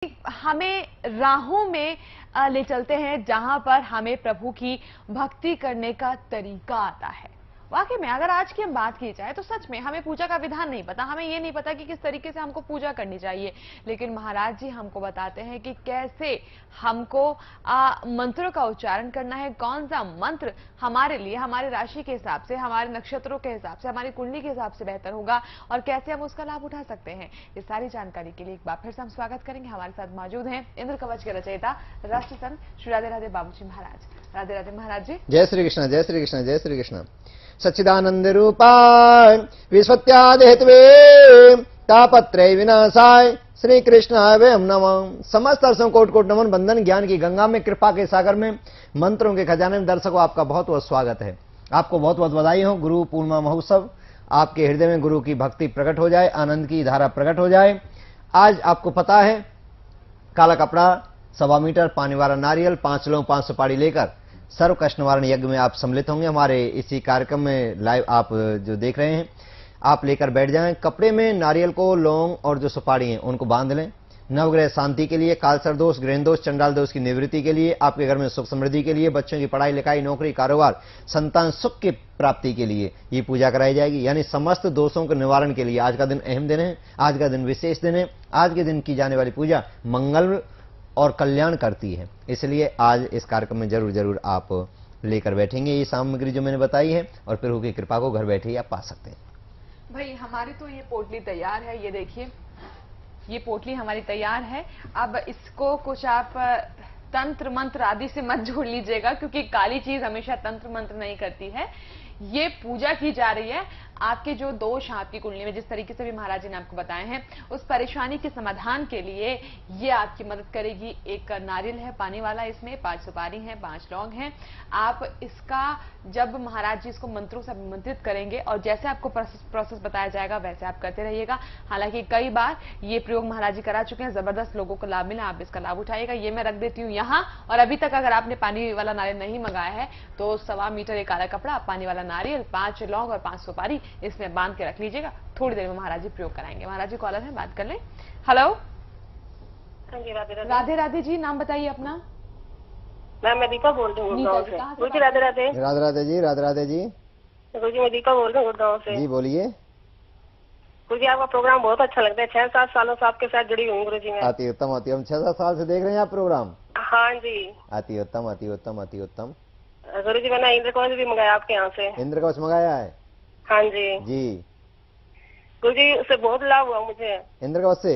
हमें राहों में ले चलते हैं जहां पर हमें प्रभु की भक्ति करने का तरीका आता है। वाकई में अगर आज की हम बात की जाए तो सच में हमें पूजा का विधान नहीं पता, हमें ये नहीं पता कि किस तरीके से हमको पूजा करनी चाहिए, लेकिन महाराज जी हमको बताते हैं कि कैसे हमको मंत्रों का उच्चारण करना है, कौन सा मंत्र हमारे लिए, हमारे राशि के हिसाब से, हमारे नक्षत्रों के हिसाब से, हमारी कुंडली के हिसाब से बेहतर होगा और कैसे हम उसका लाभ उठा सकते हैं। इस सारी जानकारी के लिए एक बार फिर से हम स्वागत करेंगे। हमारे साथ मौजूद हैं इंद्र कवच के रचयिता राष्ट्र संत श्री राधे राधे बाबूजी महाराज। राधे राधे महाराज जी। जय श्री कृष्ण, जय श्री कृष्ण, जय श्री कृष्ण। सच्चिदानंद रूपाय विश्वत्यादि हेतवे तापत्रय विनाशाय श्री कृष्णाय वयम नमः। समस्त दर्शकों कोटि कोटि नमन। बंधन ज्ञान की गंगा में, कृपा के सागर में, मंत्रों के खजाने में दर्शकों आपका बहुत बहुत स्वागत है। आपको बहुत बहुत बधाई हो। गुरु पूर्णिमा महोत्सव, आपके हृदय में गुरु की भक्ति प्रकट हो जाए, आनंद की धारा प्रकट हो जाए। आज आपको पता है, काला कपड़ा, 1.25 मीटर, पानी वाला नारियल, 5 लोग 5 सुपारी लेकर सर्व कष्ट निवारण यज्ञ में आप सम्मिलित होंगे। हमारे इसी कार्यक्रम में लाइव आप जो देख रहे हैं, आप लेकर बैठ जाएं। कपड़े में नारियल को, लौंग और जो सुपारी हैं उनको बांध लें। नवग्रह शांति के लिए, कालसर्प दोष, ग्रहण दोष, चंडाल दोष की निवृत्ति के लिए, आपके घर में सुख समृद्धि के लिए, बच्चों की पढ़ाई लिखाई, नौकरी, कारोबार, संतान सुख की प्राप्ति के लिए ये पूजा कराई जाएगी। यानी समस्त दोषों के निवारण के लिए आज का दिन अहम दिन है, आज का दिन विशेष दिन है। आज के दिन की जाने वाली पूजा मंगल और कल्याण करती है, इसलिए आज इस कार्यक्रम में जरूर जरूर आप लेकर बैठेंगे ये सामग्री जो मैंने बताई है, और प्रभु की कृपा को घर बैठे ही आप पा सकते हैं। भाई हमारी तो ये पोटली तैयार है, ये देखिए ये पोटली हमारी तैयार है। अब इसको कुछ आप तंत्र मंत्र आदि से मत जोड़ लीजिएगा, क्योंकि काली चीज हमेशा तंत्र मंत्र नहीं करती है। ये पूजा की जा रही है आपके जो दोष हैं आपकी कुंडली में, जिस तरीके से भी महाराज जी ने आपको बताए हैं, उस परेशानी के समाधान के लिए ये आपकी मदद करेगी। एक नारियल है पानी वाला, इसमें 5 सुपारी है, 5 लौंग हैं। आप इसका जब महाराज जी इसको मंत्रों से अभिमंत्रित करेंगे और जैसे आपको प्रोसेस बताया जाएगा वैसे आप करते रहिएगा। हालांकि कई बार ये प्रयोग महाराज जी करा चुके हैं, जबरदस्त लोगों को लाभ मिला, आप इसका लाभ उठाइएगा। ये मैं रख देती हूँ यहाँ। और अभी तक अगर आपने पानी वाला नारियल नहीं मंगाया है तो 1.25 मीटर एक काला कपड़ा, पानी वाला नारियल, 5 लौंग और 5 सुपारी इसमें बांध के रख लीजिएगा। थोड़ी देर में महाराज जी प्रयोग कराएंगे। महाराज जी कॉलर है, बात कर लें। हेलो। राधे राधे जी, नाम बताइए अपना। मैं दीपा बोल रही हूँ गुड़गांव से। गुरु जी राधे राधे। राधे राधे जी, राधे राधे जी। गुरु जी मैं दीपा बोल रही हूँ गुड़गांव से। जी बोलिए। गुरु जी आपका प्रोग्राम बहुत अच्छा लगता है, 6-7 सालों से आपके साथ जुड़ी हुई गुरु जी मैं। अति उत्तम, अति हम 6-7 साल से देख रहे हैं आप प्रोग्राम। हाँ जी। अति उत्तम, अति उत्तम, अति उत्तम। गुरु जी मैंने इंद्र कवच भी मंगाया आपके यहाँ से। इंद्र कवच मंगाया है? हाँ जी जी। गुरु जी उससे बहुत लाभ हुआ मुझे इंद्र कवच से?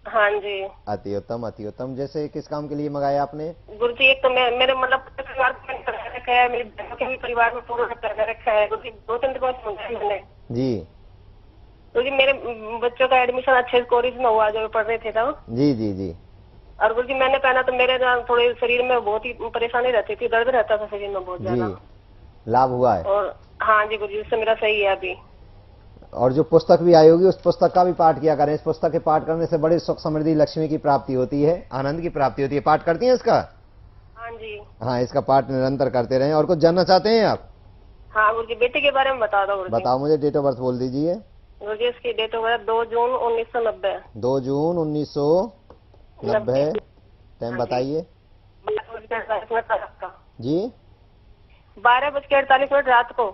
हाँ जी। अति उत्तम, अति उत्तम। जैसे किस काम के लिए मंगाया आपने? गुरु जी एक तो मेरे मतलब परिवार में रखा है, मेरी बहनों के भी परिवार में पूरा रखा है। गुरु जी 2 इंद्र कवच मंगाए मैंने जी। गुरु जी मेरे बच्चों का एडमिशन अच्छे कॉलेज में हुआ जो पढ़ रहे थे तब। जी जी जी। और गुरु जी मैंने पहना तो मेरे थोड़े शरीर में बहुत ही परेशानी रहती थी, दर्द रहता था शरीर में बहुत ज्यादा। लाभ हुआ है? और हाँ जी गुरु जी उससे मेरा सही है अभी। और जो पुस्तक भी आई होगी उस पुस्तक का भी पाठ किया करें। इस पुस्तक के पाठ करने से बड़ी सुख समृद्धि, लक्ष्मी की प्राप्ति होती है, आनंद की प्राप्ति होती है। पाठ करती हैं इसका? हाँ जी। हाँ, इसका पाठ निरंतर करते रहें। और कुछ जानना चाहते हैं आप? हाँ गुरु जी बेटे के बारे में बता दो गुरु जी। बताओ, मुझे डेट ऑफ बर्थ बोल दीजिए। गुरु जी इसकी डेट ऑफ बर्थ 2 जून 1990। 2 जून 1990। टाइम बताइए जी। 12:48 रात को।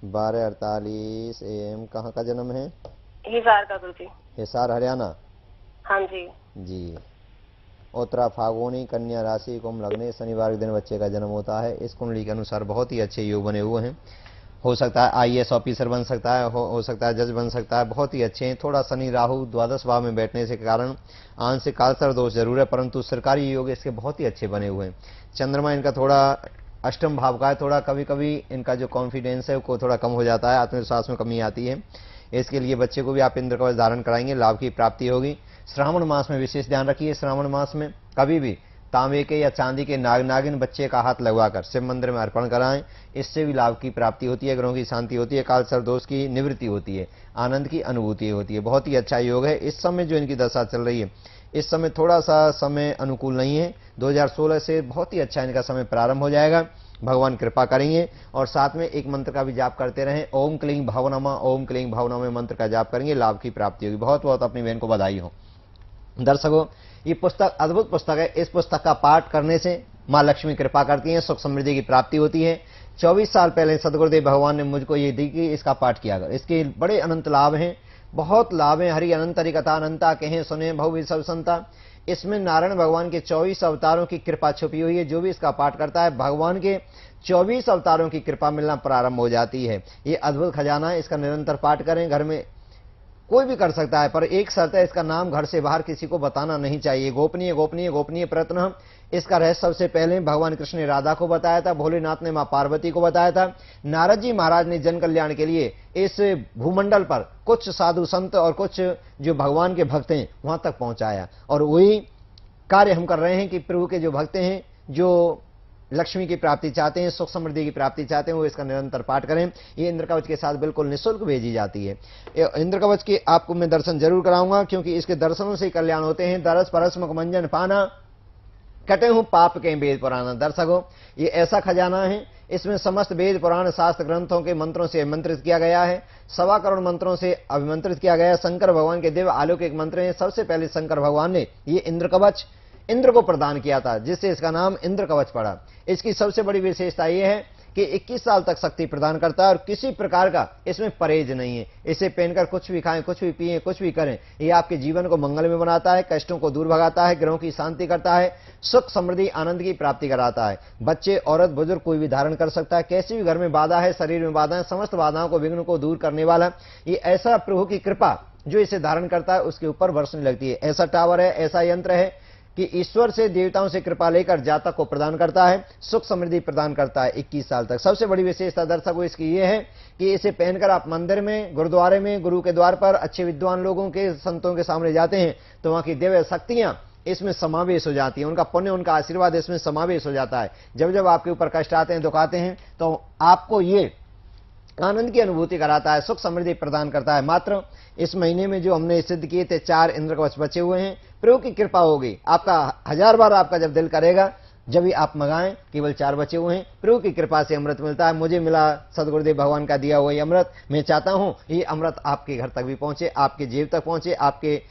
12:48 AM। कहाँ का जन्म है? हिसार का गुरु जी। हिसार हरियाणा? हाँ जी जी। उत्तरा फागुनी, कन्या राशि, कुंभ लग्न, शनिवार के दिन बच्चे का जन्म होता है। इस कुंडली के अनुसार बहुत ही अच्छे योग बने हुए हैं। हो सकता है IAS ऑफिसर बन सकता है, हो सकता है जज बन सकता है, बहुत ही अच्छे हैं। थोड़ा शनि राहु द्वादश भाव में बैठने से कारण आंशिक कालसर्प दोष जरूर है, परंतु सरकारी योग इसके बहुत ही अच्छे बने हुए हैं। चंद्रमा इनका थोड़ा अष्टम भाव का है, थोड़ा कभी कभी इनका जो कॉन्फिडेंस है वो थोड़ा कम हो जाता है, आत्मविश्वास में कमी आती है। इसके लिए बच्चे को भी आप इंद्र कवच धारण कराएंगे, लाभ की प्राप्ति होगी। श्रावण मास में विशेष ध्यान रखिए। श्रावण मास में कभी भी तांबे के या चांदी के नागिन बच्चे का हाथ लगवाकर शिव मंदिर में अर्पण कराएं, इससे भी लाभ की प्राप्ति होती है, ग्रहों की शांति होती है, कालसर्प दोष की निवृत्ति होती है, आनंद की अनुभूति होती है। बहुत ही अच्छा योग है। इस समय जो इनकी दशा चल रही है, इस समय थोड़ा सा समय अनुकूल नहीं है। 2016 से बहुत ही अच्छा इनका समय प्रारंभ हो जाएगा। भगवान कृपा करेंगे। और साथ में एक मंत्र का भी जाप करते रहें, ओम क्लीं भवनमा, ओम क्लीं भवनमा मंत्र का जाप करेंगे, लाभ की प्राप्ति होगी। बहुत बहुत अपनी बहन को बधाई हो। दर्शकों, ये पुस्तक अद्भुत पुस्तक है। इस पुस्तक का पाठ करने से माँ लक्ष्मी कृपा करती हैं, सुख समृद्धि की प्राप्ति होती है। 24 साल पहले सदगुरुदेव भगवान ने मुझको ये दी कि इसका पाठ किया कर। इसके बड़े अनंत लाभ हैं, बहुत लाभ हैं। हरि अनंत हरि कथा अनंता कहें सुने भव सब संता। इसमें नारायण भगवान के 24 अवतारों की कृपा छुपी हुई है। जो भी इसका पाठ करता है, भगवान के 24 अवतारों की कृपा मिलना प्रारंभ हो जाती है। ये अद्भुत खजाना है, इसका निरंतर पाठ करें। घर में कोई भी कर सकता है, पर एक शर्त है, इसका नाम घर से बाहर किसी को बताना नहीं चाहिए। गोपनीय गोपनीय गोपनीय प्रयत्न। इसका रहस्य सबसे पहले भगवान कृष्ण ने राधा को बताया था, भोलेनाथ ने मां पार्वती को बताया था। नारद जी महाराज ने जन कल्याण के लिए इस भूमंडल पर कुछ साधु संत और कुछ जो भगवान के भक्त हैं वहां तक पहुंचाया, और वही कार्य हम कर रहे हैं कि प्रभु के जो भक्त हैं, जो लक्ष्मी की प्राप्ति चाहते हैं, सुख समृद्धि की प्राप्ति चाहते हैं, वो इसका निरंतर पाठ करें। ये इंद्र कवच के साथ बिल्कुल निःशुल्क भेजी जाती है। इंद्र कवच के आपको मैं दर्शन जरूर कराऊंगा, क्योंकि इसके दर्शनों से कल्याण होते हैं। दरस परस मुख मंजन पाना, कटे हूं पाप के वेद पुराण। दर्शकों, ये ऐसा खजाना है, इसमें समस्त वेद पुराण शास्त्र ग्रंथों के मंत्रों से अभिमंत्रित किया गया है। 1.25 करोड़ मंत्रों से अभिमंत्रित किया गया है। शंकर भगवान के दिव्य अलौकिक मंत्र हैं। सबसे पहले शंकर भगवान ने ये इंद्र कवच इंद्र को प्रदान किया था, जिससे इसका नाम इंद्र कवच पड़ा। इसकी सबसे बड़ी विशेषता यह है कि 21 साल तक शक्ति प्रदान करता है, और किसी प्रकार का इसमें परहेज नहीं है। इसे पहनकर कुछ भी खाएं, कुछ भी पिएं, कुछ भी करें, ये आपके जीवन को मंगल में बनाता है, कष्टों को दूर भगाता है, ग्रहों की शांति करता है, सुख समृद्धि आनंद की प्राप्ति कराता है। बच्चे, औरत, बुजुर्ग कोई भी धारण कर सकता है। कैसी भी घर में बाधा है, शरीर में बाधा है, समस्त बाधाओं को, विघ्न को दूर करने वाला ये ऐसा प्रभु की कृपा जो इसे धारण करता है उसके ऊपर बरसने लगती है। ऐसा टावर है, ऐसा यंत्र है कि ईश्वर से, देवताओं से कृपा लेकर जातक को प्रदान करता है, सुख समृद्धि प्रदान करता है 21 साल तक। सबसे बड़ी विशेषता दर्शकों इसकी ये है कि इसे पहनकर आप मंदिर में, गुरुद्वारे में, गुरु के द्वार पर, अच्छे विद्वान लोगों के, संतों के सामने जाते हैं तो वहां की दिव्य शक्तियां इसमें समावेश हो जाती है। उनका पुण्य, उनका आशीर्वाद इसमें समावेश हो जाता है। जब जब आपके ऊपर कष्ट आते हैं, दुख आते हैं, तो आपको ये आनंद की अनुभूति कराता है, सुख समृद्धि प्रदान करता है। मात्र इस महीने में जो हमने सिद्ध किए थे 4 इंद्र कवच बचे हुए हैं। प्रभु की कृपा होगी, आपका 1000 बार आपका जब दिल करेगा, जब भी आप मंगाएं, केवल 4 बचे हुए हैं। प्रभु की कृपा से अमृत मिलता है। मुझे मिला सदगुरुदेव भगवान का दिया हुआ ये अमृत। मैं चाहता हूं ये अमृत आपके घर तक भी पहुंचे, आपके जेब तक पहुंचे, आपके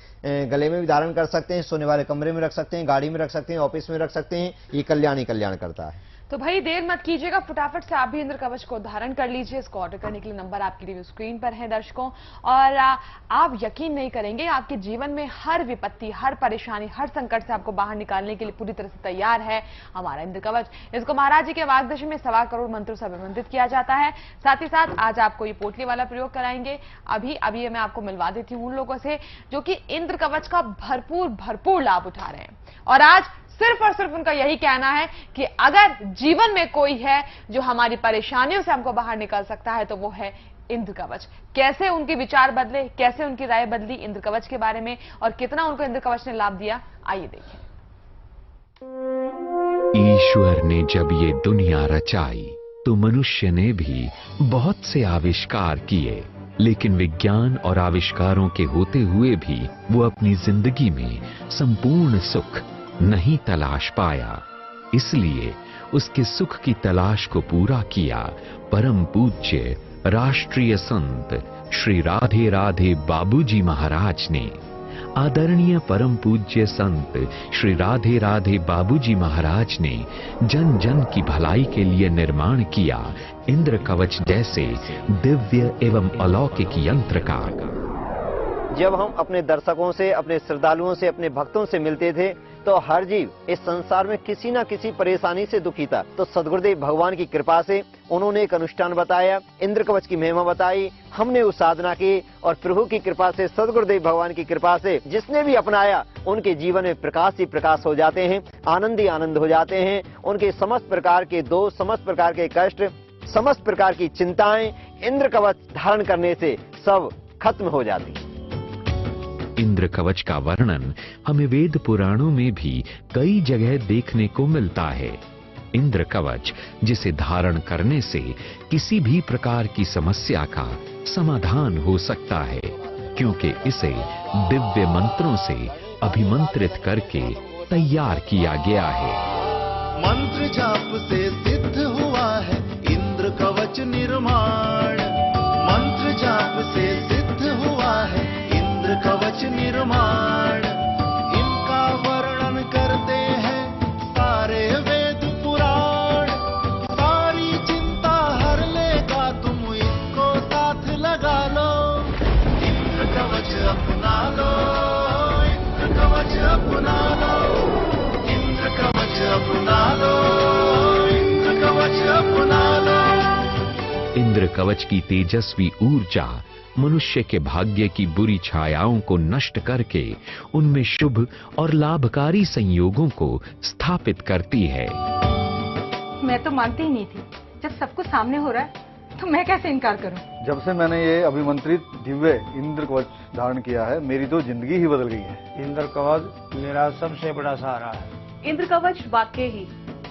गले में भी धारण कर सकते हैं, सोने वाले कमरे में रख सकते हैं, गाड़ी में रख सकते हैं, ऑफिस में रख सकते हैं। ये कल्याण ही कल्याण करता है। तो भाई देर मत कीजिएगा, फटाफट से आप भी इंद्र कवच को धारण कर लीजिए। इसको ऑर्डर करने के लिए नंबर आपके लिए स्क्रीन पर है दर्शकों। और आप यकीन नहीं करेंगे, आपके जीवन में हर विपत्ति, हर परेशानी, हर संकट से आपको बाहर निकालने के लिए पूरी तरह से तैयार है हमारा इंद्र कवच। इसको महाराज जी के वागदर्शन में 1.25 करोड़ मंत्रों से अभिमंत्रित किया जाता है। साथ ही साथ आज आपको ये पोटली वाला प्रयोग कराएंगे। अभी मैं आपको मिलवा देती हूँ उन लोगों से जो कि इंद्र कवच का भरपूर लाभ उठा रहे हैं। और आज सिर्फ और सिर्फ उनका यही कहना है कि अगर जीवन में कोई है जो हमारी परेशानियों से हमको बाहर निकाल सकता है तो वो है इंद्र कवच। कैसे उनके विचार बदले, कैसे उनकी राय बदली इंद्र कवच के बारे में, और कितना उनको इंद्र कवच ने लाभ दिया, आइए देखिए। ईश्वर ने जब ये दुनिया रचाई तो मनुष्य ने भी बहुत से आविष्कार किए, लेकिन विज्ञान और आविष्कारों के होते हुए भी वो अपनी जिंदगी में संपूर्ण सुख नहीं तलाश पाया। इसलिए उसके सुख की तलाश को पूरा किया परम पूज्य राष्ट्रीय संत श्री राधे राधे बाबूजी महाराज ने। आदरणीय परम पूज्य संत श्री राधे राधे बाबूजी महाराज ने जन जन की भलाई के लिए निर्माण किया इंद्र कवच जैसे दिव्य एवं अलौकिक यंत्र का। जब हम अपने दर्शकों से, अपने श्रद्धालुओं से, अपने भक्तों से मिलते थे तो हर जीव इस संसार में किसी न किसी परेशानी से दुखी था। तो सदगुरुदेव भगवान की कृपा से उन्होंने एक अनुष्ठान बताया, इंद्र कवच की महिमा बताई, हमने उस साधना की, और प्रभु की कृपा से, सदगुरुदेव भगवान की कृपा से जिसने भी अपनाया उनके जीवन में प्रकाश ही प्रकाश हो जाते हैं, आनंद ही आनंद हो जाते हैं। उनके समस्त प्रकार के दोष, समस्त प्रकार के कष्ट, समस्त प्रकार की चिंताएं इंद्र कवच धारण करने से सब खत्म हो जाती है। इंद्र कवच का वर्णन हमें वेद पुराणों में भी कई जगह देखने को मिलता है। इंद्र कवच जिसे धारण करने से किसी भी प्रकार की समस्या का समाधान हो सकता है, क्योंकि इसे दिव्य मंत्रों से अभिमंत्रित करके तैयार किया गया है। मंत्र जाप से सिद्ध हुआ है इंद्र कवच निर्माण। मंत्र जाप से सिद्ध हुआ है इंद्र कवच निर्माण। इंद्र कवच की तेजस्वी ऊर्जा मनुष्य के भाग्य की बुरी छायाओं को नष्ट करके उनमें शुभ और लाभकारी संयोगों को स्थापित करती है। मैं तो मानती ही नहीं थी, जब सब कुछ सामने हो रहा है तो मैं कैसे इनकार करूं? जब से मैंने ये अभिमंत्रित दिव्य इंद्र कवच धारण किया है, मेरी तो जिंदगी ही बदल गई है। इंद्र कवच मेरा सबसे बड़ा सहारा है। इंद्र कवच वाकई ही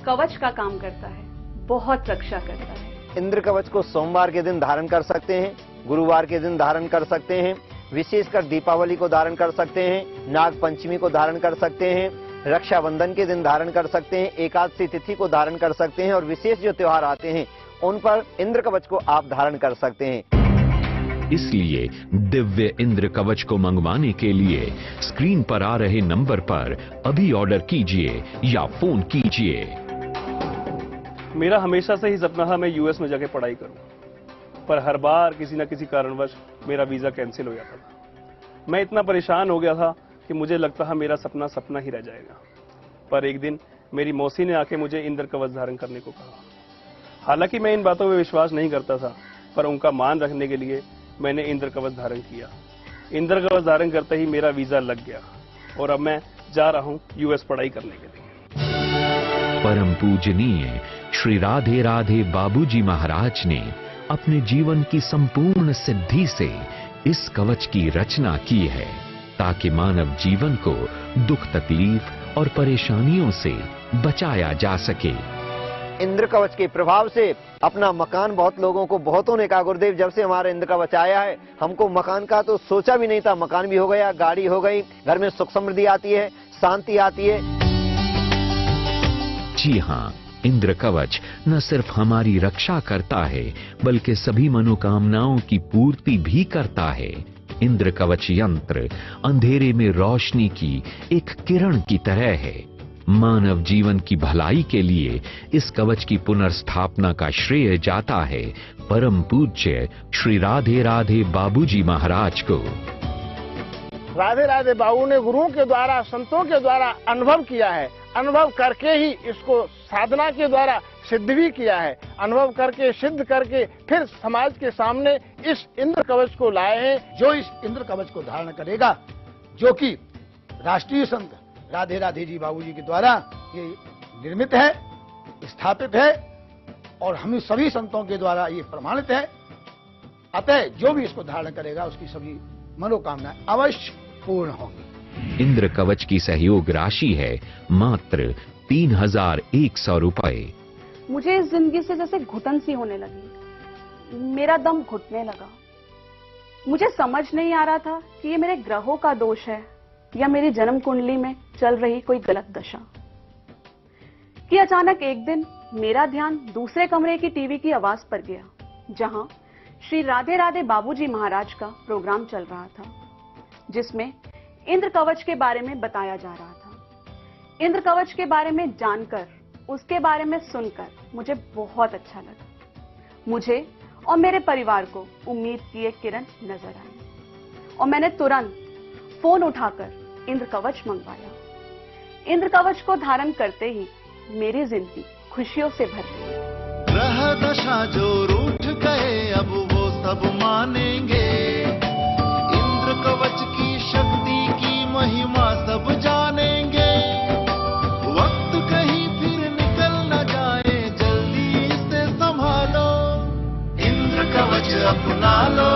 कवच का काम करता है, बहुत रक्षा करता है। इंद्र कवच को सोमवार के दिन धारण कर सकते हैं, गुरुवार के दिन धारण कर सकते हैं, विशेषकर दीपावली को धारण कर सकते हैं, नाग पंचमी को धारण कर सकते हैं, रक्षाबंधन के दिन धारण कर सकते हैं, एकादशी तिथि को धारण कर सकते हैं और विशेष जो त्योहार आते हैं उन पर इंद्र कवच को आप धारण कर सकते हैं। इसलिए दिव्य इंद्र कवच को मंगवाने के लिए स्क्रीन पर आ रहे नंबर पर अभी ऑर्डर कीजिए या फोन कीजिए। मेरा हमेशा से ही सपना था मैं यूएस में जाके पढ़ाई करूं, पर हर बार किसी न किसी कारणवश मेरा वीजा कैंसिल हो जाता था। मैं इतना परेशान हो गया था कि मुझे लगता था मेरा सपना सपना ही रह जाएगा। पर एक दिन मेरी मौसी ने आके मुझे इंद्र कवच धारण करने को कहा। हालांकि मैं इन बातों में विश्वास नहीं करता था, पर उनका मान रखने के लिए मैंने इंद्र कवच धारण किया। इंद्र कवच धारण करते ही मेरा वीजा लग गया और अब मैं जा रहा हूं यूएस पढ़ाई करने के लिए। परम पूजनीय श्री राधे राधे बाबूजी महाराज ने अपने जीवन की संपूर्ण सिद्धि से इस कवच की रचना की है, ताकि मानव जीवन को दुख तकलीफ और परेशानियों से बचाया जा सके। इंद्र कवच के प्रभाव से अपना मकान बहुत लोगों को बहुतों ने कहा, गुरुदेव जब से हमारा इंद्र कवच आया है हमको मकान का तो सोचा भी नहीं था, मकान भी हो गया, गाड़ी हो गई, घर में सुख समृद्धि आती है, शांति आती है। जी हाँ, इंद्र कवच न सिर्फ हमारी रक्षा करता है बल्कि सभी मनोकामनाओं की पूर्ति भी करता है। इंद्र कवच यंत्र अंधेरे में रोशनी की एक किरण की तरह है। मानव जीवन की भलाई के लिए इस कवच की पुनर्स्थापना का श्रेय जाता है परम पूज्य श्री राधे राधे बाबूजी महाराज को। राधे राधे बाबू ने गुरुओं के द्वारा, संतों के द्वारा अनुभव किया है। अनुभव करके ही इसको साधना के द्वारा सिद्ध भी किया है। अनुभव करके सिद्ध करके फिर समाज के सामने इस इंद्र कवच को लाए हैं। जो इस इंद्र कवच को धारण करेगा, जो कि राष्ट्रीय संत राधे राधे जी बाबूजी के द्वारा ये निर्मित है, स्थापित है और हम सभी संतों के द्वारा ये प्रमाणित है। अतः जो भी इसको धारण करेगा उसकी सभी मनोकामनाएं अवश्य पूर्ण होंगी। इंद्र कवच की सहयोग राशि है मात्र 3100 रुपए। मुझे इस जिंदगी से जैसे घुटन सी होने लगी, मेरा दम घुटने लगा। मुझे समझ नहीं आ रहा था कि ये मेरे ग्रहों का दोष है या मेरी जन्म कुंडली में चल रही कोई गलत दशा, कि अचानक एक दिन मेरा ध्यान दूसरे कमरे की टीवी की आवाज पर गया, जहां श्री राधे राधे बाबूजी महाराज का प्रोग्राम चल रहा था, जिसमें इंद्र कवच के बारे में बताया जा रहा था। इंद्र कवच के बारे में जानकर, उसके बारे में सुनकर मुझे बहुत अच्छा लगा। मुझे और मेरे परिवार को उम्मीद की एक किरण नजर आई और मैंने तुरंत फोन उठाकर इंद्र कवच मंगवाया। इंद्र कवच को धारण करते ही मेरी जिंदगी खुशियों से भर गई। ग्रह दशा जो रूठ गए अब वो सब मानेंगे। इंद्र कवच की शक्ति की महिमा सब जानेंगे। वक्त कहीं फिर निकल न जाए, जल्दी इसे संभालो। इंद्र कवच अपना लो,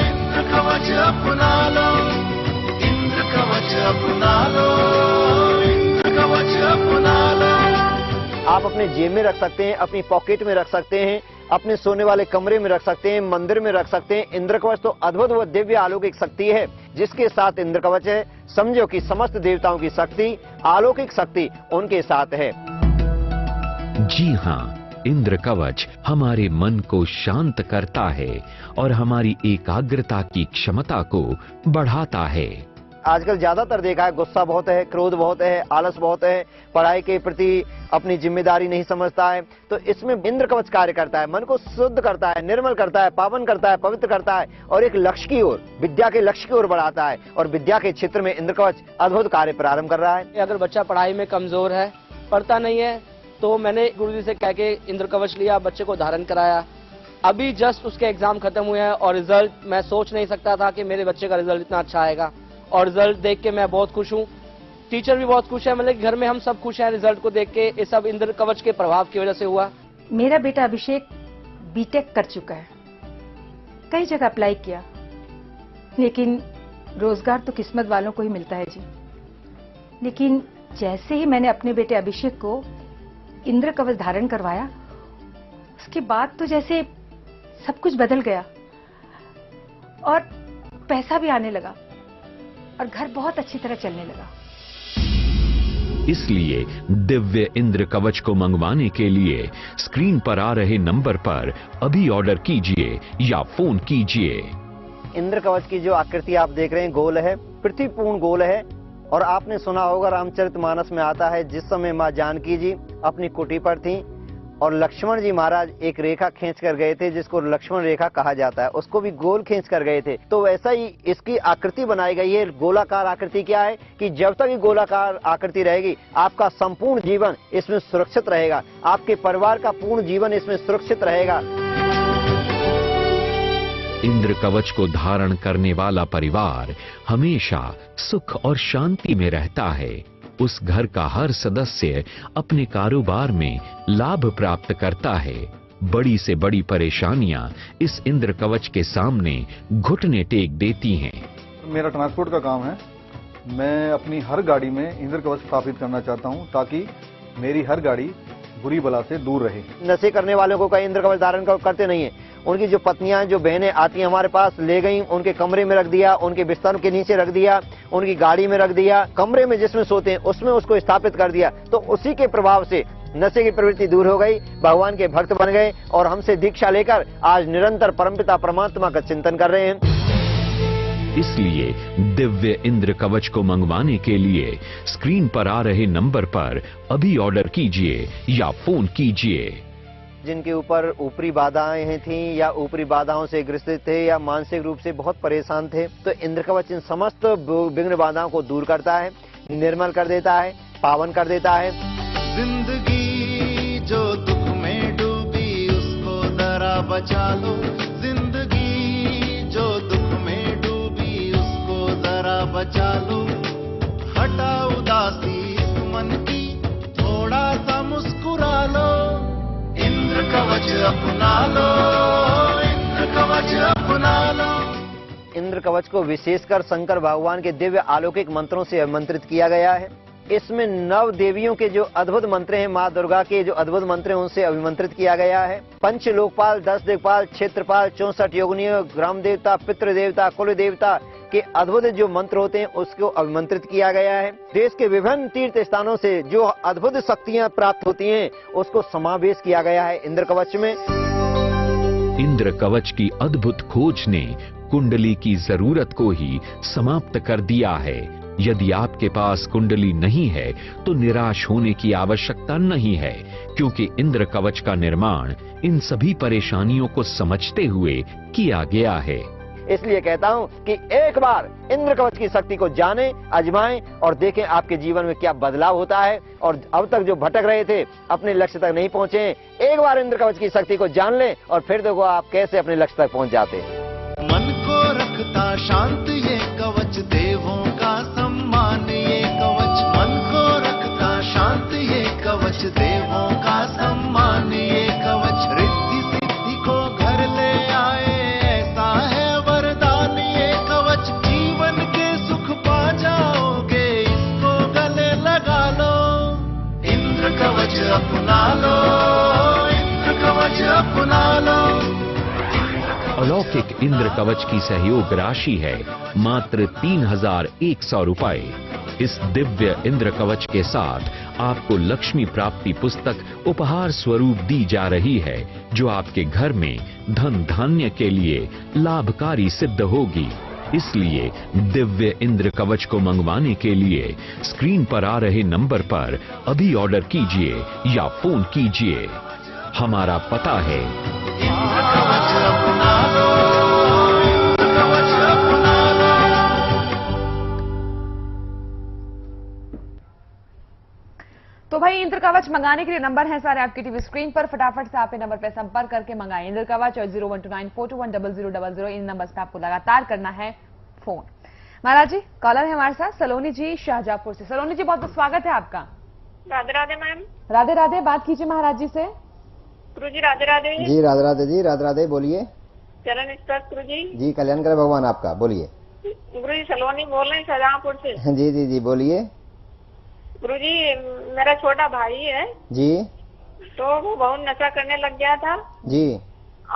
इंद्र कवच अपना लो, इंद्र कवच अपना लो, इंद्र कवच अपना लो। आप अपने जेब में रख सकते हैं, अपनी पॉकेट में रख सकते हैं, अपने सोने वाले कमरे में रख सकते हैं, मंदिर में रख सकते हैं। इंद्र कवच तो अद्भुत व दिव्य अलौकिक शक्ति है। जिसके साथ इंद्र कवच है, समझो कि समस्त देवताओं की शक्ति, अलौकिक शक्ति उनके साथ है। जी हाँ, इंद्र कवच हमारे मन को शांत करता है और हमारी एकाग्रता की क्षमता को बढ़ाता है। आजकल ज्यादातर देखा है गुस्सा बहुत है, क्रोध बहुत है, आलस बहुत है, पढ़ाई के प्रति अपनी जिम्मेदारी नहीं समझता है। तो इसमें इंद्र कवच कार्य करता है, मन को शुद्ध करता है, निर्मल करता है, पावन करता है, पवित्र करता है और एक लक्ष्य की ओर, विद्या के लक्ष्य की ओर बढ़ाता है। और विद्या के क्षेत्र में इंद्र कवच अद्भुत कार्य प्रारंभ कर रहा है। अगर बच्चा पढ़ाई में कमजोर है, पढ़ता नहीं है, तो मैंने गुरुजी से कह के इंद्र कवच लिया, बच्चे को धारण कराया। अभी जस्ट उसके एग्जाम खत्म हुए हैं और रिजल्ट मैं सोच नहीं सकता था कि मेरे बच्चे का रिजल्ट इतना अच्छा आएगा, और रिजल्ट देख के मैं बहुत खुश हूँ। टीचर भी बहुत खुश है, मतलब घर में हम सब खुश हैं रिजल्ट को देख के। ये सब इंद्र कवच के प्रभाव की वजह से हुआ। मेरा बेटा अभिषेक बीटेक कर चुका है, कई जगह अप्लाई किया, लेकिन रोजगार तो किस्मत वालों को ही मिलता है जी। लेकिन जैसे ही मैंने अपने बेटे अभिषेक को इंद्र कवच धारण करवाया, उसके बाद तो जैसे सब कुछ बदल गया और पैसा भी आने लगा और घर बहुत अच्छी तरह चलने लगा। इसलिए दिव्य इंद्र कवच को मंगवाने के लिए स्क्रीन पर आ रहे नंबर पर अभी ऑर्डर कीजिए या फोन कीजिए। इंद्र कवच की जो आकृति आप देख रहे हैं गोल है, पृथ्वीपूर्ण गोल है। और आपने सुना होगा रामचरितमानस में आता है, जिस समय मां जानकी जी अपनी कुटी पर थीं और लक्ष्मण जी महाराज एक रेखा खींच कर गए थे, जिसको लक्ष्मण रेखा कहा जाता है, उसको भी गोल खींच कर गए थे। तो वैसा ही इसकी आकृति बनाई गई है। गोलाकार आकृति क्या है कि जब तक ये गोलाकार आकृति रहेगी, आपका संपूर्ण जीवन इसमें सुरक्षित रहेगा, आपके परिवार का पूर्ण जीवन इसमें सुरक्षित रहेगा। इंद्र कवच को धारण करने वाला परिवार हमेशा सुख और शांति में रहता है। उस घर का हर सदस्य अपने कारोबार में लाभ प्राप्त करता है। बड़ी से बड़ी परेशानियां इस इंद्र कवच के सामने घुटने टेक देती हैं। मेरा ट्रांसपोर्ट का काम है। मैं अपनी हर गाड़ी में इंद्र कवच स्थापित करना चाहता हूं, ताकि मेरी हर गाड़ी बुरी बला से दूर रहे। नशे करने वालों को कई इंद्र कवच धारण करते नहीं है। उनकी जो पत्नियां, जो बहनें आती हैं हमारे पास, ले गई, उनके कमरे में रख दिया, उनके बिस्तर के नीचे रख दिया, उनकी गाड़ी में रख दिया, कमरे में जिसमें सोते हैं उसमें उसको स्थापित कर दिया। तो उसी के प्रभाव से नशे की प्रवृत्ति दूर हो गई, भगवान के भक्त बन गए और हमसे दीक्षा लेकर आज निरंतर परमपिता परमात्मा का चिंतन कर रहे हैं। इसलिए दिव्य इंद्र कवच को मंगवाने के लिए स्क्रीन पर आ रहे नंबर पर अभी ऑर्डर कीजिए या फोन कीजिए। जिनके ऊपर ऊपरी बाधाएं थीं या ऊपरी बाधाओं से ग्रसित थे या मानसिक रूप से बहुत परेशान थे, तो इंद्र कवच इन समस्त विघ्न बाधाओं को दूर करता है, निर्मल कर देता है, पावन कर देता है। जिंदगी जो दुख में डूबी उसको जरा बचा लो, जिंदगी जो दुख में डूबी उसको जरा बचा लो। हटा उदासी इस मन की, थोड़ा सा मुस्कुरा लो, इंद्र कवच अपना लो, इंद्र कवच अपना लो। इंद्र कवच को विशेषकर शंकर भगवान के दिव्य अलौकिक मंत्रों से अभिमंत्रित किया गया है। इसमें 9 देवियों के जो अद्भुत मंत्र हैं, माँ दुर्गा के जो अद्भुत मंत्र हैं, उनसे अभिमंत्रित किया गया है। पंच लोकपाल, 10 दिक्पाल, क्षेत्रपाल, 64 योगिनियों, ग्राम देवता, पितृ देवता, कुल देवता के अद्भुत जो मंत्र होते हैं उसको अभिमंत्रित किया गया है। देश के विभिन्न तीर्थ स्थानों से जो अद्भुत शक्तियां प्राप्त होती हैं उसको समावेश किया गया है इंद्र कवच में। इंद्र कवच की अद्भुत खोज ने कुंडली की जरूरत को ही समाप्त कर दिया है। यदि आपके पास कुंडली नहीं है तो निराश होने की आवश्यकता नहीं है, क्योंकि इंद्र कवच का निर्माण इन सभी परेशानियों को समझते हुए किया गया है। इसलिए कहता हूं कि एक बार इंद्र कवच की शक्ति को जानें, आजमाएं और देखें आपके जीवन में क्या बदलाव होता है। और अब तक जो भटक रहे थे, अपने लक्ष्य तक नहीं पहुंचे, एक बार इंद्र कवच की शक्ति को जान लें और फिर देखो आप कैसे अपने लक्ष्य तक पहुंच जाते। मन को रखता शांत ये कवच, देवों का सम्मान ये कवच। मन को रखता शांत ये कवच, देवों का सम्मान ये कवच। रिद्धि सिद्धि को घर ले आए, ऐसा है वरदान ये कवच। जीवन के सुख पा जाओगे, इसको गले लगा लो, इंद्र कवच अपना लो, इंद्र कवच अपना लो। अलौकिक इंद्र कवच की सहयोग राशि है मात्र 3100 रुपए। इस दिव्य इंद्र कवच के साथ आपको लक्ष्मी प्राप्ति पुस्तक उपहार स्वरूप दी जा रही है, जो आपके घर में धन धान्य के लिए लाभकारी सिद्ध होगी। इसलिए दिव्य इंद्र कवच को मंगवाने के लिए स्क्रीन पर आ रहे नंबर पर अभी ऑर्डर कीजिए या फोन कीजिए। हमारा पता है तो भाई इंद्र कवच मंगाने के लिए नंबर है सारे आपकी टीवी स्क्रीन पर, फटाफट से आप इन नंबर पर संपर्क करके मंगाएं इंद्र कवच, और 012942100000 इन नंबर पे आपको लगातार करना है फोन। महाराज जी कॉलर है हमारे साथ सलोनी जी शाहजहांपुर से। सलोनी जी बहुत बहुत स्वागत है आपका। राधे राधे मैम। राधे राधे, बात कीजिए महाराज जी से। गुरु जी राधे राधे जी। राधे राधे जी, राधे राधे, बोलिए। चरण स्पर्श गुरु जी। जी कल्याण करे भगवान आपका, बोलिए। गुरु जी सलोनी बोल रहे हैं शाहजहांपुर से। जी जी जी बोलिए। गुरु जी मेरा छोटा भाई है जी। तो वो बहुत नशा करने लग गया था जी।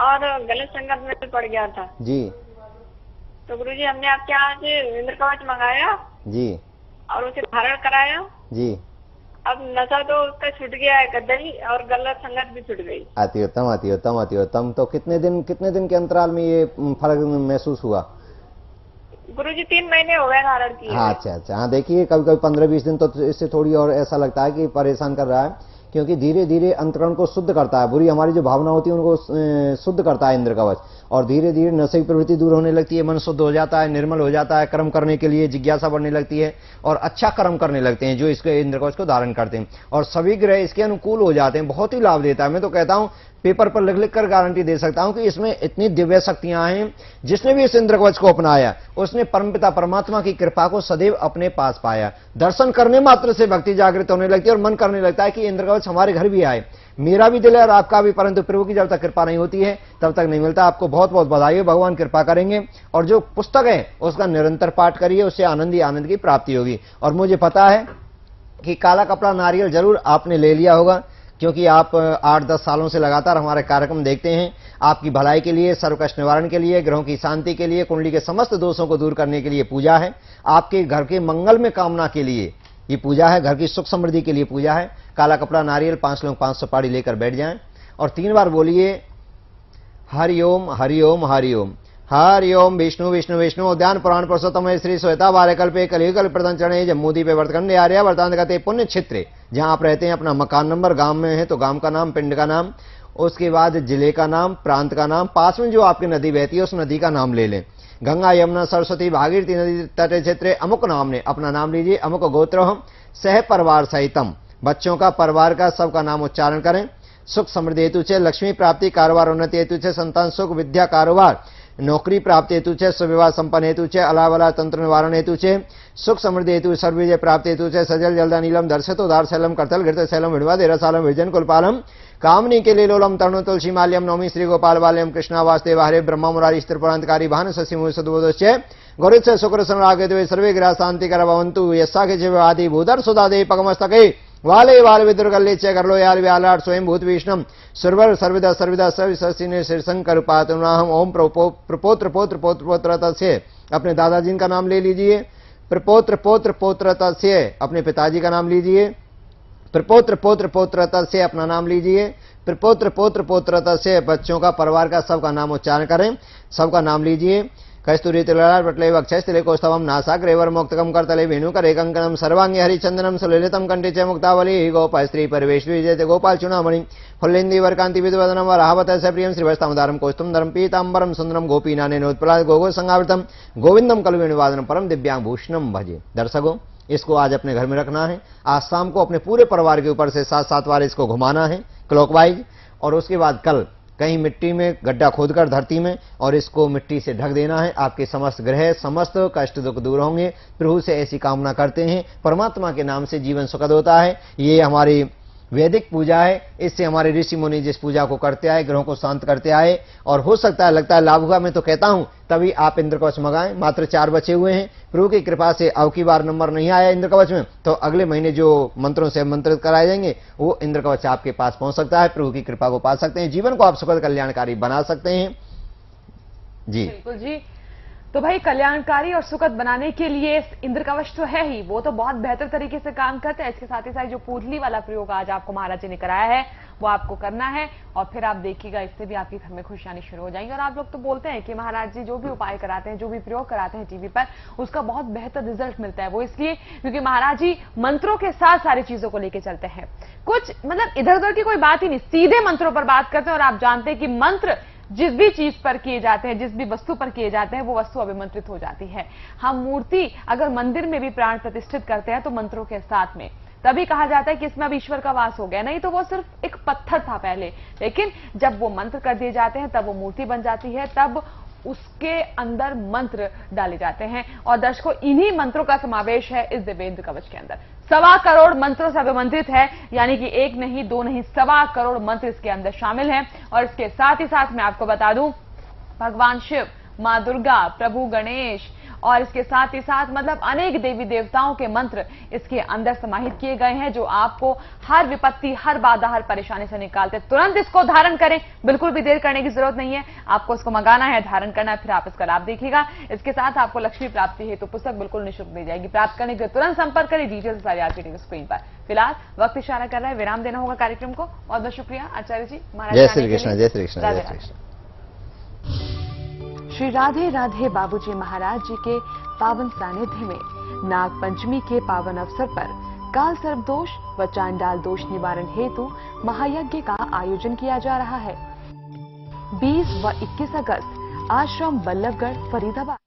और गलत संगत में पड़ गया था जी। तो गुरु जी हमने आपके यहाँ से इंद्र कवच मंगाया जी और उसे धारण कराया जी। अब नशा तो उसका छूट गया है कदई, और गलत संगत भी छूट गई। अति उत्तम, अति उत्तम, अति उत्तम। तो कितने दिन के अंतराल में ये फर्क महसूस हुआ? गुरु जी 3 महीने हो गए धारण किए। हाँ अच्छा अच्छा। हाँ देखिए कभी कभी 15-20 दिन तो इससे थोड़ी और ऐसा लगता है कि परेशान कर रहा है, क्योंकि धीरे धीरे अंतरण को शुद्ध करता है, बुरी हमारी जो भावना होती है उनको शुद्ध करता है इंद्र कवच, और धीरे धीरे नशे की प्रवृत्ति दूर होने लगती है, मन शुद्ध हो जाता है, निर्मल हो जाता है, कर्म करने के लिए जिज्ञासा बढ़ने लगती है और अच्छा कर्म करने लगते हैं जो इसके इंद्र कवच को धारण करते हैं, और सभी ग्रह इसके अनुकूल हो जाते हैं। बहुत ही लाभ देता है। मैं तो कहता हूं पेपर पर लिख कर गारंटी दे सकता हूं कि इसमें इतनी दिव्य शक्तियां हैं, जिसने भी इस इंद्र कवच को अपनाया उसने परमपिता परमात्मा की कृपा को सदैव अपने पास पाया। दर्शन करने मात्र से भक्ति जागृत होने लगती है और मन करने लगता है कि इंद्र कवच हमारे घर भी आए, मेरा भी दिल है और आपका भी, परंतु प्रभु की जब तक कृपा नहीं होती है तब तक नहीं मिलता। आपको बहुत बहुत बधाई हो, भगवान कृपा करेंगे, और जो पुस्तक है उसका निरंतर पाठ करिए, उससे आनंद ही आनंद की प्राप्ति होगी। और मुझे पता है कि काला कपड़ा नारियल जरूर आपने ले लिया होगा, क्योंकि आप 8-10 सालों से लगातार हमारे कार्यक्रम देखते हैं। आपकी भलाई के लिए, सर्व कष्ट निवारण के लिए, ग्रहों की शांति के लिए, कुंडली के समस्त दोषों को दूर करने के लिए पूजा है, आपके घर के मंगल में कामना के लिए ये पूजा है, घर की सुख समृद्धि के लिए पूजा है। काला कपड़ा नारियल 5 लोग 5 सुपारी लेकर बैठ जाएं और 3 बार बोलिए हरिओम हरिओम हरिओम। हरिओम विष्णु विष्णु विष्णु उद्यान पुराण पुरुषोत्तम श्री श्वेता वार्य कल्पे कलियुगल प्रदान चरणे जम्मूदी पे वर्तकंडे आर्या वर्तान गते पुण्य क्षेत्रे, जहां आप रहते हैं, अपना मकान नंबर, गांव में है तो गांव का नाम, पिंड का नाम, उसके बाद जिले का नाम, प्रांत का नाम, पास में जो आपकी नदी बहती है उस नदी का नाम ले लें। गंगा यमुना सरस्वती भागीरथी नदी तट क्षेत्र अमुक नाम ने अपना नाम लीजिए, अमुक गोत्र सह परिवार सहितम, बच्चों का, परिवार का, सबका नाम उच्चारण करें। सुख समृद्धि हेतु से, लक्ष्मी प्राप्ति, कारोबार उन्नति हेतु से, संतान सुख, विद्या कारोबार नौकरी प्राप्ति हेतु से, सुविवाह संपन्न हेतु से, अलावला तंत्र निवारण हेतु से, सुख समृद्धि हेतु, सर्वविजय प्राप्ति हेतु से, सजल जलदा नीलम दर्शितो दार शैलम करतल गिरत शैलम विड़वा देरसालम विजन कुलपालम कामनी के लिए लोलम तरुण तुलसी माल्यम नौमी श्री गोपाल बाल्यम कृष्णा वासुदेव हरे ब्रह्मा मुरारी स्त्रिपुरांतकारी भानु शशि मुनि सद्बोधोच्च गौरित से शुक्र संरागे सर्वे ग्रह शांति कर भवन्तु यस्सा के जीव आदि भूधर सुदादे पगमस्तके वाले वाल विदुर्गल्ले च करलो यार व्यालाट स्वयं भूत विष्णम सर्वर सर्विदा सर्विदा सर्वसिने शीर्षंकर पातुनाहम ओम प्रपोत्र पोत्र पोत्र पोत्र से अपने दादाजी का नाम ले लीजिए। प्रपोत्र पोत्र पोत्र से अपने पिताजी का नाम लीजिए। प्रपोत्र पोत्र पोत्र से अपना नाम लीजिए। प्रपोत्र पोत्र पोत्र से बच्चों का, परिवार का, सबका नाम उच्चारण करें, सबका नाम लीजिए। कस्तूरी तिललाल पटले वक्षस्थले कौस्तवम नासाग्रेवर मोक्तकम करतले वेणुकर एकंकनम सर्वांगे हरिचंदनम सुललितम कंठे च मुक्तावली गोपाल स्त्री परिवेश विजयते गोपाल चूड़ामणि फुल्लेंदी वरकांति विद्वदनम वराहवत स प्रियम श्रीवस्तामदारम कौस्तुम धर्म पीतांबरम सुंदरम गोपीनाने नोत्पलाद गोगो संगावृतम गोविंदम कल वेणुवादनम परम दिव्यांग भूषणम भजे। दर्शकों, इसको आज अपने घर में रखना है। आज शाम को अपने पूरे परिवार के ऊपर से 7-7 बार इसको घुमाना है क्लॉकवाइज, और उसके बाद कल कहीं मिट्टी में गड्ढा खोदकर धरती में और इसको मिट्टी से ढक देना है। आपके समस्त ग्रह, समस्त कष्ट दुख दूर होंगे। प्रभु से ऐसी कामना करते हैं, परमात्मा के नाम से जीवन सुखद होता है। ये हमारी वैदिक पूजा है, इससे हमारे ऋषि मुनि जिस पूजा को करते आए, ग्रहों को शांत करते आए, और हो सकता है, लगता है लाभ हुआ। मैं तो कहता हूं तभी आप इंद्र कवच मंगाएं। मात्र 4 बचे हुए हैं। प्रभु की कृपा से अब की बार नंबर नहीं आया इंद्र कवच में, तो अगले महीने जो मंत्रों से मंत्रित कराए जाएंगे वो इंद्र कवच आपके पास पहुंच सकता है। प्रभु की कृपा को पा सकते हैं, जीवन को आप सुखद कल्याणकारी बना सकते हैं। जी बिल्कुल जी। तो भाई कल्याणकारी और सुखद बनाने के लिए इंद्र कवच तो है ही, वो तो बहुत बेहतर तरीके से काम करते हैं। इसके साथ ही साथ जो पोटली वाला प्रयोग आज आपको महाराज जी ने कराया है वो आपको करना है, और फिर आप देखिएगा इससे भी आपके घर में खुशहाली शुरू हो जाएंगी। और आप लोग तो बोलते हैं कि महाराज जी जो भी उपाय कराते हैं, जो भी प्रयोग कराते हैं टीवी पर, उसका बहुत बेहतर रिजल्ट मिलता है। वो इसलिए क्योंकि महाराज जी मंत्रों के साथ सारी चीजों को लेकर चलते हैं। कुछ मतलब इधर उधर की कोई बात ही नहीं, सीधे मंत्रों पर बात करते हैं। और आप जानते हैं कि मंत्र जिस भी चीज पर किए जाते हैं, जिस भी वस्तु पर किए जाते हैं, वो वस्तु अभिमंत्रित हो जाती है। हम मूर्ति अगर मंदिर में भी प्राण प्रतिष्ठित करते हैं तो मंत्रों के साथ में तभी कहा जाता है कि इसमें अब ईश्वर का वास हो गया। नहीं तो वो सिर्फ एक पत्थर था पहले, लेकिन जब वो मंत्र कर दिए जाते हैं तब वो मूर्ति बन जाती है, तब उसके अंदर मंत्र डाले जाते हैं। और दर्शकों, इन्हीं मंत्रों का समावेश है इस दिव्य इंद्र कवच के अंदर। 1.25 करोड़ मंत्रों से अभिमंत्रित है, यानी कि 1 नहीं 2 नहीं 1.25 करोड़ मंत्र इसके अंदर शामिल हैं। और इसके साथ ही साथ मैं आपको बता दूं, भगवान शिव, मां दुर्गा, प्रभु गणेश और इसके साथ ही साथ मतलब अनेक देवी देवताओं के मंत्र इसके अंदर समाहित किए गए हैं, जो आपको हर विपत्ति, हर बाधा, हर परेशानी से निकालते। तुरंत इसको धारण करें, बिल्कुल भी देर करने की जरूरत नहीं है। आपको इसको मंगाना है, धारण करना है, फिर आप इसका लाभ देखिएगा। इसके साथ आपको लक्ष्मी प्राप्ति है तो पुस्तक बिल्कुल निःशुल्क दी जाएगी। प्राप्त करने के लिए तुरंत संपर्क करें। डिटेल्स सारी आपकी टीवी स्क्रीन पर। फिलहाल वक्त इशारा कर रहा है, विराम देना होगा कार्यक्रम को। बहुत बहुत शुक्रिया आचार्य जी। जय श्री कृष्ण, जय श्री कृष्ण, जय श्री कृष्ण। श्री राधे राधे बाबूजी महाराज जी के पावन सानिध्य में नाग पंचमी के पावन अवसर पर काल सर्प दोष व चांडाल दोष निवारण हेतु महायज्ञ का आयोजन किया जा रहा है। 20 व 21 अगस्त आश्रम बल्लभगढ़ फरीदाबाद।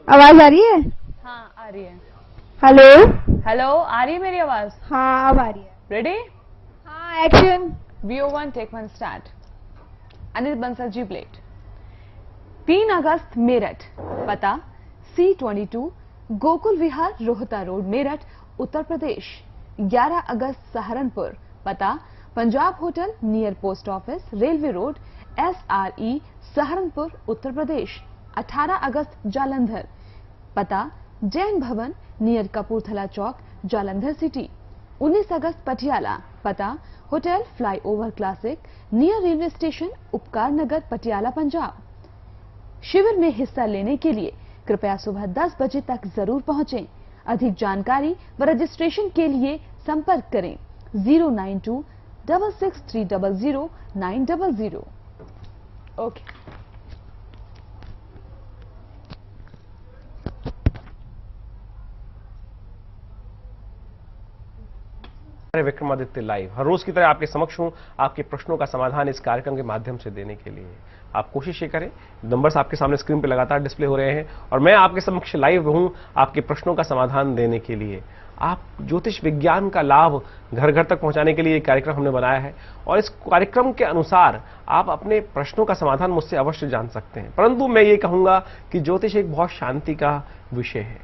आवाज आ रही है? हाँ आ रही है। हेलो हेलो, आ रही है मेरी आवाज? हाँ अब आ रही है। रेडी? हाँ action. VO1 take 1 start. Anil Bansal ji plate. 3 अगस्त मेरठ, पता C22 गोकुल विहार रोहता रोड मेरठ उत्तर प्रदेश। 11 अगस्त सहारनपुर, पता Punjab hotel near post office railway road SRE Saharanpur Uttar Pradesh. 18 अगस्त जालंधर, पता जैन भवन नियर कपूरथला चौक जालंधर सिटी। 19 अगस्त पटियाला, पता hotel flyover classic near railway station Upkar Nagar Patiala Punjab. शिविर में हिस्सा लेने के लिए कृपया सुबह 10 बजे तक जरूर पहुंचें। अधिक जानकारी व रजिस्ट्रेशन के लिए संपर्क करें 092 6630 900। ओके। विक्रमादित्य लाइव हर रोज की तरह आपके समक्ष हूं, आपके प्रश्नों का समाधान इस कार्यक्रम के माध्यम से देने के लिए। आप कोशिश ये करें, नंबर्स आपके सामने स्क्रीन पे लगातार डिस्प्ले हो रहे हैं और मैं आपके समक्ष लाइव हूं आपके प्रश्नों का समाधान देने के लिए। आप ज्योतिष विज्ञान का लाभ घर घर तक पहुंचाने के लिए ये कार्यक्रम हमने बनाया है और इस कार्यक्रम के अनुसार आप अपने प्रश्नों का समाधान मुझसे अवश्य जान सकते हैं। परंतु मैं ये कहूंगा कि ज्योतिष एक बहुत शांति का विषय है।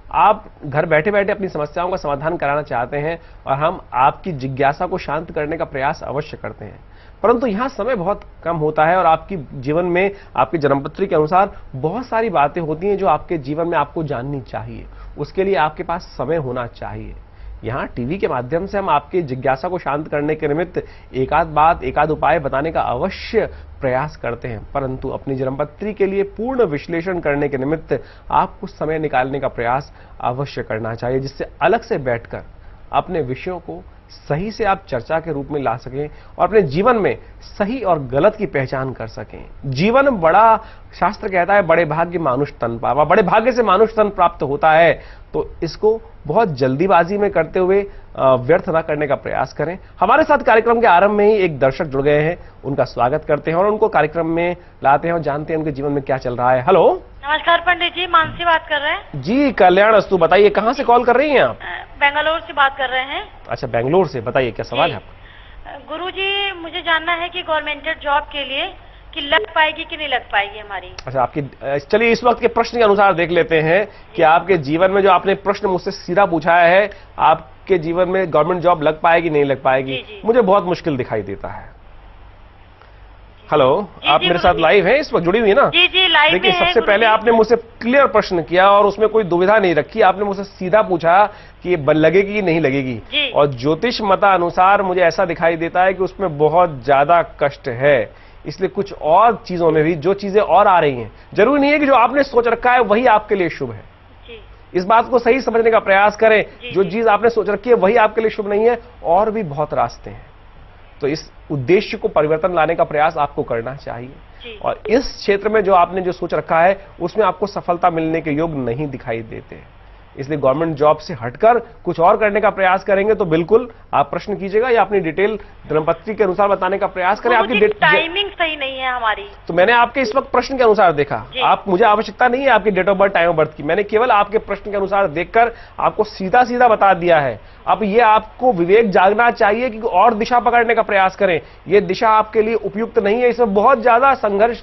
आप घर बैठे बैठे अपनी समस्याओं का समाधान कराना चाहते हैं और हम आपकी जिज्ञासा को शांत करने का प्रयास अवश्य करते हैं, परंतु यहां समय बहुत कम होता है और आपकी जीवन में आपकी जन्मपत्री के अनुसार बहुत सारी बातें होती हैं जो आपके जीवन में आपको जाननी चाहिए। उसके लिए आपके पास समय होना चाहिए। यहाँ टीवी के माध्यम से हम आपकी जिज्ञासा को शांत करने के निमित्त एकाध बात, एकाध उपाय बताने का अवश्य प्रयास करते हैं, परंतु अपनी जन्मपत्री के लिए पूर्ण विश्लेषण करने के निमित्त आप कुछ समय निकालने का प्रयास अवश्य करना चाहिए, जिससे अलग से बैठकर अपने विषयों को सही से आप चर्चा के रूप में ला सकें और अपने जीवन में सही और गलत की पहचान कर सकें। जीवन बड़ा, शास्त्र कहता है बड़े भाग्य मानुष तन पावा, बड़े भाग्य से मानुष तन प्राप्त होता है, तो इसको बहुत जल्दीबाजी में करते हुए व्यर्थ न करने का प्रयास करें। हमारे साथ कार्यक्रम के आरंभ में ही एक दर्शक जुड़ गए हैं, उनका स्वागत करते हैं और उनको कार्यक्रम में लाते हैं और जानते हैं उनके जीवन में क्या चल रहा है। हेलो, नमस्कार पंडित जी, मानसी बात कर रहे हैं। जी कल्याण अस्तु, बताइए कहां से कॉल कर रही हैं आप? बेंगलोर से बात कर रहे हैं। अच्छा, बेंगलोर से, बताइए क्या सवाल है आपका? गुरुजी मुझे जानना है कि गवर्नमेंटेड जॉब के लिए कि लग पाएगी कि नहीं लग पाएगी हमारी। अच्छा, आपकी चलिए इस वक्त के प्रश्न के अनुसार देख लेते हैं कि आपके जीवन में जो आपने प्रश्न मुझसे सीधा पूछा है, आपके जीवन में गवर्नमेंट जॉब लग पाएगी नहीं लग पाएगी, मुझे बहुत मुश्किल दिखाई देता है। हेलो, आप मेरे साथ लाइव हैं, इस वक्त जुड़ी हुई है ना? जी जी लाइव में। देखिए, सबसे पहले आपने मुझसे क्लियर प्रश्न किया और उसमें कोई दुविधा नहीं रखी। आपने मुझसे सीधा पूछा कि ये लगेगी कि नहीं लगेगी, और ज्योतिष मता अनुसार मुझे ऐसा दिखाई देता है कि उसमें बहुत ज्यादा कष्ट है। इसलिए कुछ और चीजों में भी जो चीजें और आ रही हैं, जरूरी नहीं है कि जो आपने सोच रखा है वही आपके लिए शुभ है। इस बात को सही समझने का प्रयास करें। जो चीज आपने सोच रखी है वही आपके लिए शुभ नहीं है, और भी बहुत रास्ते हैं। तो इस उद्देश्य को परिवर्तन लाने का प्रयास आपको करना चाहिए, और इस क्षेत्र में जो आपने जो सोच रखा है उसमें आपको सफलता मिलने के योग नहीं दिखाई देते। इसलिए गवर्नमेंट जॉब से हटकर कुछ और करने का प्रयास करेंगे तो बिल्कुल आप प्रश्न कीजिएगा या अपनी डिटेल धर्मपत्री के अनुसार बताने का प्रयास करें। आपकी टाइमिंग सही नहीं है हमारी। तो मैंने आपके इस वक्त प्रश्न के अनुसार देखा, आप मुझे आवश्यकता नहीं है आपकी date of birth, time of birth की, मैंने केवल आपके प्रश्न के अनुसार देखकर आपको सीधा सीधा बता दिया है। अब ये आपको विवेक जागना चाहिए कि और दिशा पकड़ने का प्रयास करें। ये दिशा आपके लिए उपयुक्त नहीं है, इसमें बहुत ज्यादा संघर्ष